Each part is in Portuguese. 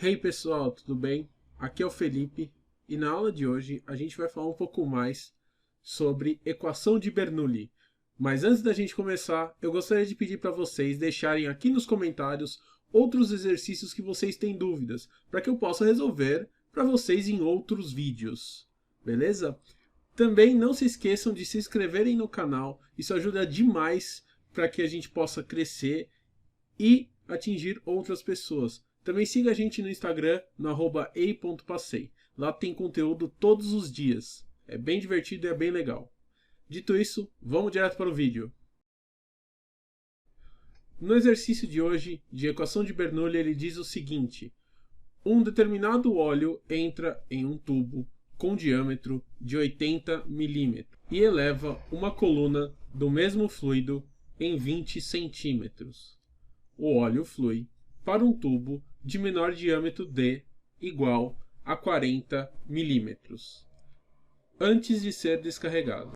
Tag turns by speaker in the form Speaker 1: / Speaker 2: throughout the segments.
Speaker 1: Hey pessoal, tudo bem? Aqui é o Felipe e na aula de hoje a gente vai falar um pouco mais sobre equação de Bernoulli. Mas antes da gente começar, eu gostaria de pedir para vocês deixarem aqui nos comentários outros exercícios que vocês têm dúvidas, para que eu possa resolver para vocês em outros vídeos. Beleza? Também não se esqueçam de se inscreverem no canal, isso ajuda demais para que a gente possa crescer e atingir outras pessoas. Também siga a gente no Instagram, no @ei.passei. Lá tem conteúdo todos os dias. É bem divertido e é bem legal. Dito isso, vamos direto para o vídeo. No exercício de hoje, de equação de Bernoulli, ele diz o seguinte: um determinado óleo entra em um tubo com diâmetro de 80 milímetros e eleva uma coluna do mesmo fluido em 20 centímetros. O óleo flui para um tubo de menor diâmetro d igual a 40 milímetros, antes de ser descarregado.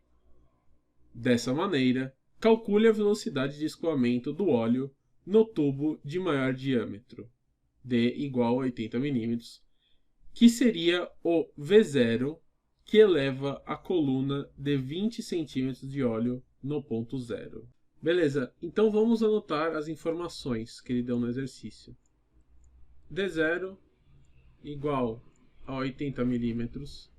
Speaker 1: Dessa maneira, calcule a velocidade de escoamento do óleo no tubo de maior diâmetro, d igual a 80 milímetros, que seria o V0, que eleva a coluna de 20 centímetros de óleo no ponto zero. Beleza, então vamos anotar as informações que ele deu no exercício. D0 igual a 80 milímetros.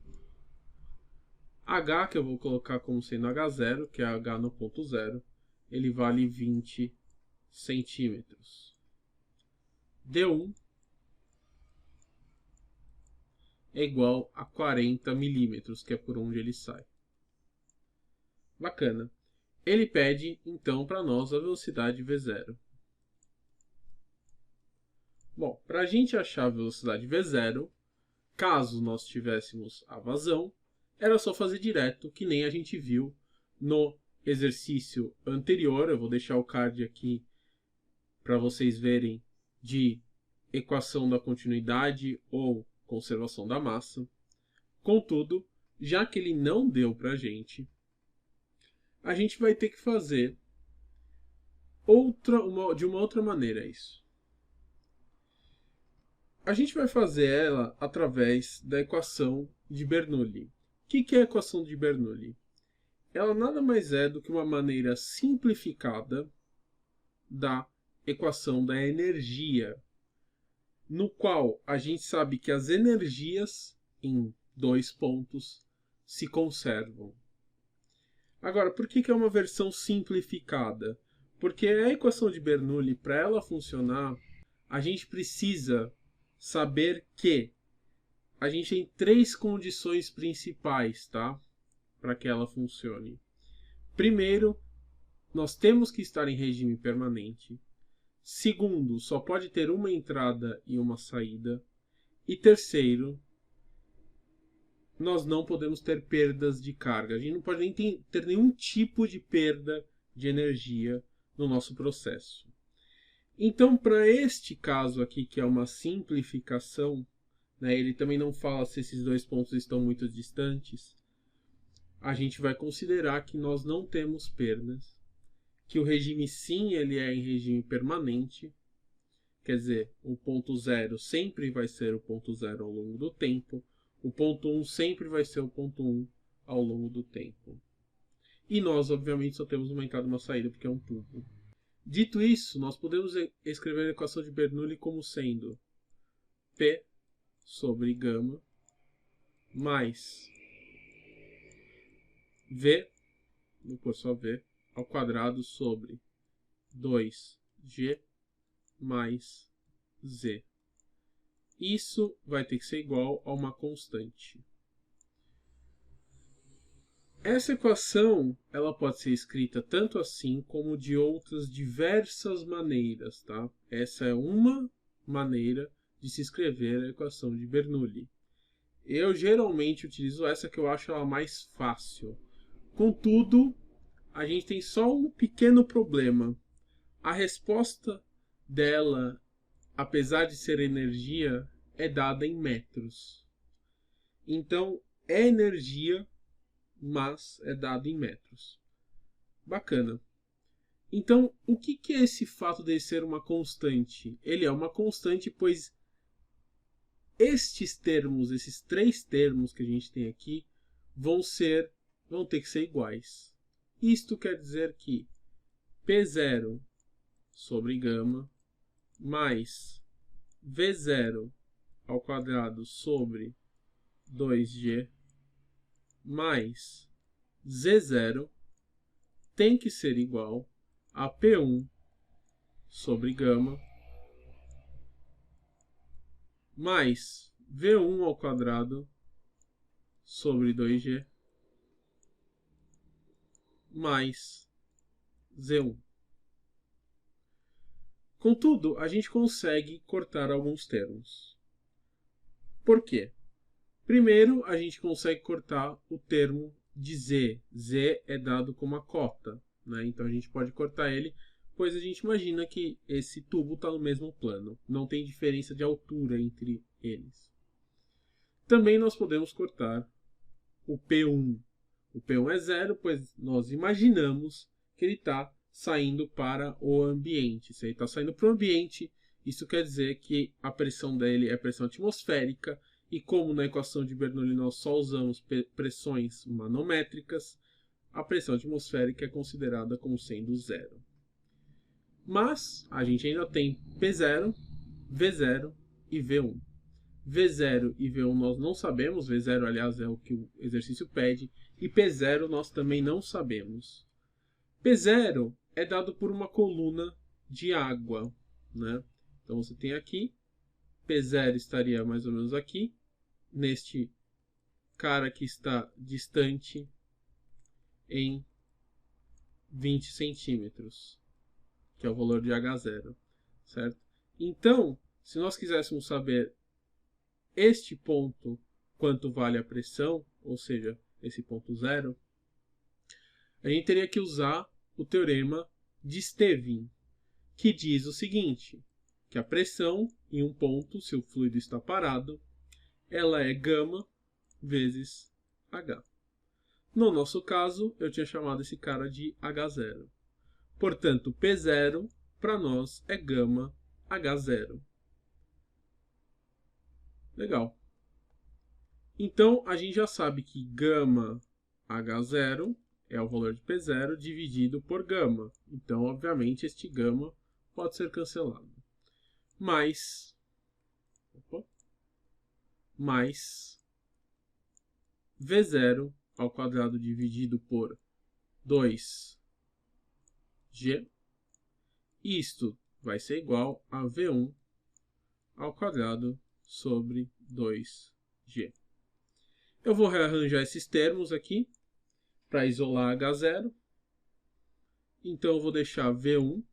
Speaker 1: H, que eu vou colocar como sendo H0, que é H no ponto zero, ele vale 20 centímetros. D1 é igual a 40 milímetros, que é por onde ele sai. Bacana. Ele pede, então, para nós a velocidade V0. Bom, para a gente achar a velocidade V0, caso nós tivéssemos a vazão, era só fazer direto, que nem a gente viu no exercício anterior. Eu vou deixar o card aqui para vocês verem, de equação da continuidade ou conservação da massa. Contudo, já que ele não deu para a gente vai ter que fazer de uma outra maneira isso. A gente vai fazer ela através da equação de Bernoulli. O que é a equação de Bernoulli? Ela nada mais é do que uma maneira simplificada da equação da energia, no qual a gente sabe que as energias em dois pontos se conservam. Agora, por que é uma versão simplificada? Porque a equação de Bernoulli, para ela funcionar, a gente precisa saber que a gente tem três condições principais, tá? Para que ela funcione. Primeiro, nós temos que estar em regime permanente. Segundo, só pode ter uma entrada e uma saída. E terceiro, nós não podemos ter perdas de carga. A gente não pode nem ter nenhum tipo de perda de energia no nosso processo. Então, para este caso aqui, que é uma simplificação, né, ele também não fala se esses dois pontos estão muito distantes, a gente vai considerar que nós não temos perdas, que o regime sim ele é em regime permanente, quer dizer, o ponto zero sempre vai ser o ponto zero ao longo do tempo, o ponto 1 sempre vai ser o ponto 1 ao longo do tempo. E nós, obviamente, só temos uma entrada e uma saída, porque é um tubo. Dito isso, nós podemos escrever a equação de Bernoulli como sendo P sobre gama mais V, vou pôr só V, ao quadrado sobre 2G mais Z. Isso vai ter que ser igual a uma constante. Essa equação ela pode ser escrita tanto assim como de outras diversas maneiras, tá? Essa é uma maneira de se escrever a equação de Bernoulli. Eu geralmente utilizo essa, que eu acho ela mais fácil. Contudo, a gente tem só um pequeno problema. A resposta dela, apesar de ser energia, é dada em metros. Então, é energia, mas é dado em metros. Bacana. Então, o que é esse fato de ser uma constante? Ele é uma constante, pois estes termos, esses três termos que a gente tem aqui, vão ter que ser iguais. Isto quer dizer que P0 sobre gama mais V0 ao quadrado sobre 2G mais Z0 tem que ser igual a P1 sobre gama mais V1 ao quadrado sobre 2G mais Z1. Contudo, a gente consegue cortar alguns termos. Por quê? Primeiro, a gente consegue cortar o termo de Z. Z é dado como a cota, né? Então a gente pode cortar ele, pois a gente imagina que esse tubo está no mesmo plano. Não tem diferença de altura entre eles. Também nós podemos cortar o P1. O P1 é zero, pois nós imaginamos que ele está saindo para o ambiente. Se ele está saindo para o ambiente, isso quer dizer que a pressão dele é pressão atmosférica, e como na equação de Bernoulli nós só usamos pressões manométricas, a pressão atmosférica é considerada como sendo zero. Mas a gente ainda tem P0, V0 e V1. V0 e V1 nós não sabemos, V0 aliás é o que o exercício pede, e P0 nós também não sabemos. P0 é dado por uma coluna de água, né? Então você tem aqui, P0 estaria mais ou menos aqui, neste cara que está distante em 20 centímetros, que é o valor de H0, certo? Então, se nós quiséssemos saber este ponto, quanto vale a pressão, ou seja, esse ponto zero, a gente teria que usar o teorema de Stevin, que diz o seguinte, que a pressão em um ponto, se o fluido está parado, ela é gama vezes H. No nosso caso, eu tinha chamado esse cara de H0. Portanto, P0 para nós é gama H0. Legal. Então, a gente já sabe que gama H0 é o valor de P0 dividido por gama. Então, obviamente, este gama pode ser cancelado. Mais V0 ao quadrado dividido por 2G. Isto vai ser igual a V1 ao quadrado sobre 2G. Eu vou rearranjar esses termos aqui para isolar H0. Então eu vou deixar V1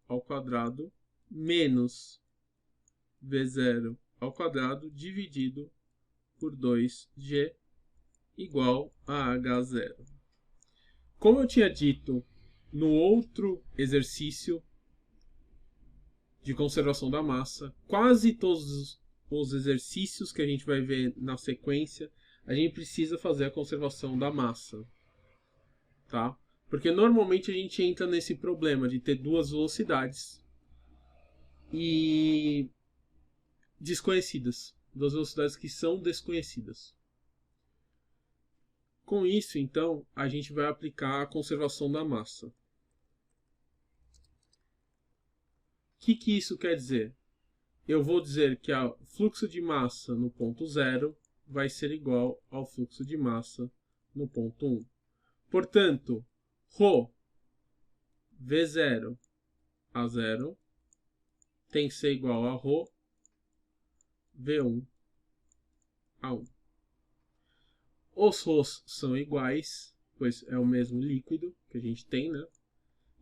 Speaker 1: ao quadrado menos V0 ao quadrado dividido por 2G igual a H0. Como eu tinha dito no outro exercício de conservação da massa, quase todos os exercícios que a gente vai ver na sequência, a gente precisa fazer a conservação da massa, tá? Porque normalmente a gente entra nesse problema de ter duas velocidades e desconhecidas, duas velocidades que são desconhecidas. Com isso, então, a gente vai aplicar a conservação da massa. O que isso quer dizer? Eu vou dizer que o fluxo de massa no ponto 0 vai ser igual ao fluxo de massa no ponto 1. Portanto, ρ V0 a 0 tem que ser igual a ρ V1 a 1. Os ρs são iguais, pois é o mesmo líquido que a gente tem, né?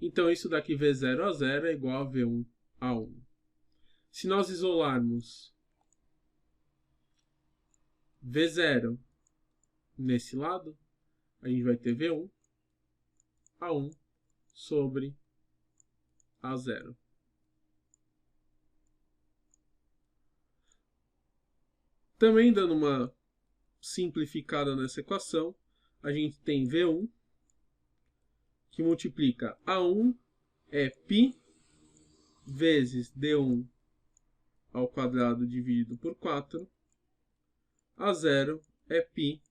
Speaker 1: Então, isso daqui V0 a 0 é igual a V1 a 1. Se nós isolarmos V0 nesse lado, a gente vai ter V1 a 1 sobre A0. Também dando uma simplificada nessa equação, a gente tem V1 que multiplica A1 é π vezes D1 ao quadrado dividido por 4. A0 é π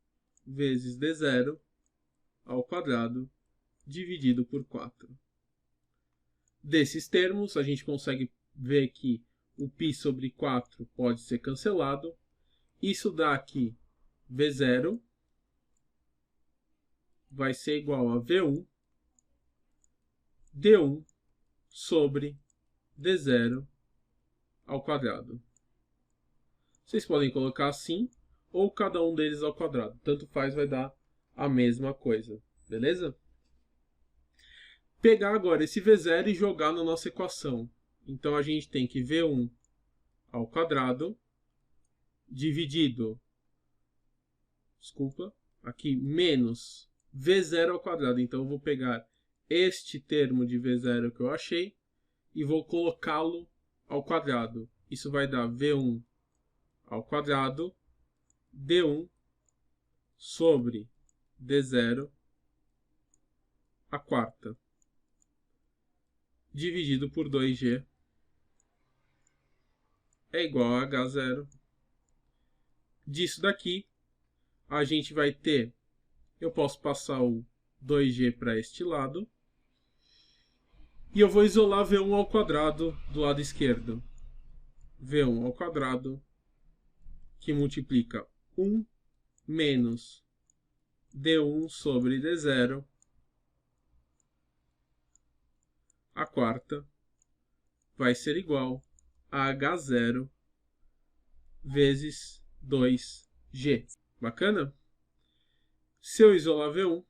Speaker 1: vezes d0 ao quadrado dividido por 4. Desses termos, a gente consegue ver que o π sobre 4 pode ser cancelado. Isso dá aqui V0 vai ser igual a V1 D1 sobre D0 ao quadrado. Vocês podem colocar assim, ou cada um deles ao quadrado. Tanto faz, vai dar a mesma coisa. Beleza? Pegar agora esse V0 e jogar na nossa equação. Então, a gente tem que V1 ao quadrado dividido, aqui menos V0 ao quadrado. Então, eu vou pegar este termo de V0 que eu achei e vou colocá-lo ao quadrado. Isso vai dar V1 ao quadrado D1 sobre D0 a quarta, dividido por 2G, é igual a H0. Disso daqui, a gente vai ter, eu posso passar o 2G para este lado, e eu vou isolar V1 ao quadrado do lado esquerdo. V1 ao quadrado, que multiplica 1 menos D1 sobre D0 a quarta, vai ser igual a H0 vezes 2G. Bacana? Se eu isolar V1,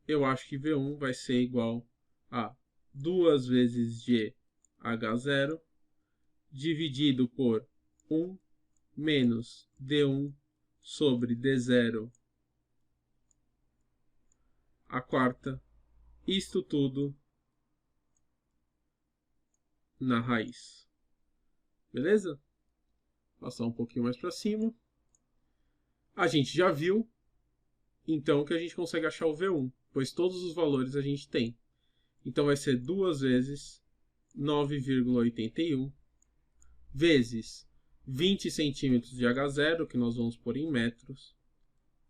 Speaker 1: eu acho que V1 vai ser igual a 2 vezes G H0 dividido por 1 menos D1 sobre D0 a quarta. Isto tudo na raiz. Beleza? Passar um pouquinho mais para cima. A gente já viu, então, que a gente consegue achar o V1, pois todos os valores a gente tem. Então, vai ser 2 vezes 9,81 vezes 20 centímetros de H0, que nós vamos pôr em metros,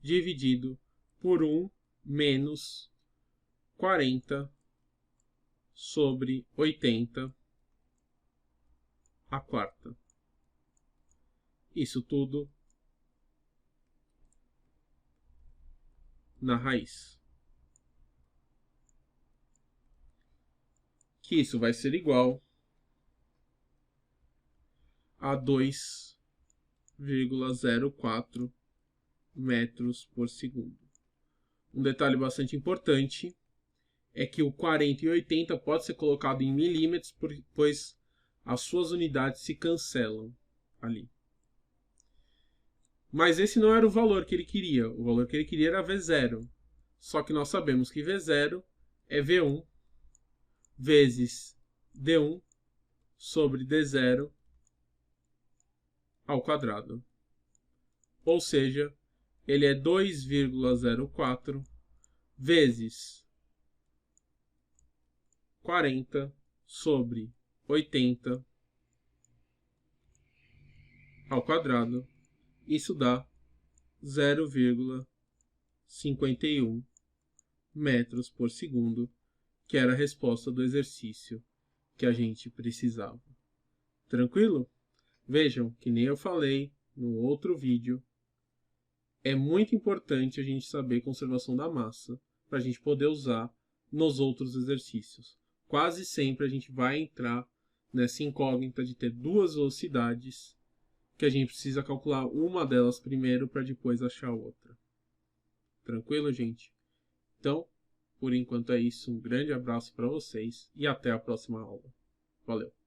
Speaker 1: dividido por 1 menos 40 sobre 80 a quarta. Isso tudo na raiz. Que isso vai ser igual a 2,04 metros por segundo. Um detalhe bastante importante é que o 40 e 80 pode ser colocado em milímetros, pois as suas unidades se cancelam ali. Mas esse não era o valor que ele queria. O valor que ele queria era V0. Só que nós sabemos que V0 é V1 vezes D1 sobre D0 ao quadrado. Ou seja, ele é 2,04 vezes 40 sobre 80 ao quadrado. Isso dá 0,51 metros por segundo, que era a resposta do exercício que a gente precisava. Tranquilo? Vejam, que nem eu falei no outro vídeo, é muito importante a gente saber conservação da massa para a gente poder usar nos outros exercícios. Quase sempre a gente vai entrar nessa incógnita de ter duas velocidades que a gente precisa calcular uma delas primeiro para depois achar outra. Tranquilo, gente? Então, por enquanto é isso. Um grande abraço para vocês e até a próxima aula. Valeu!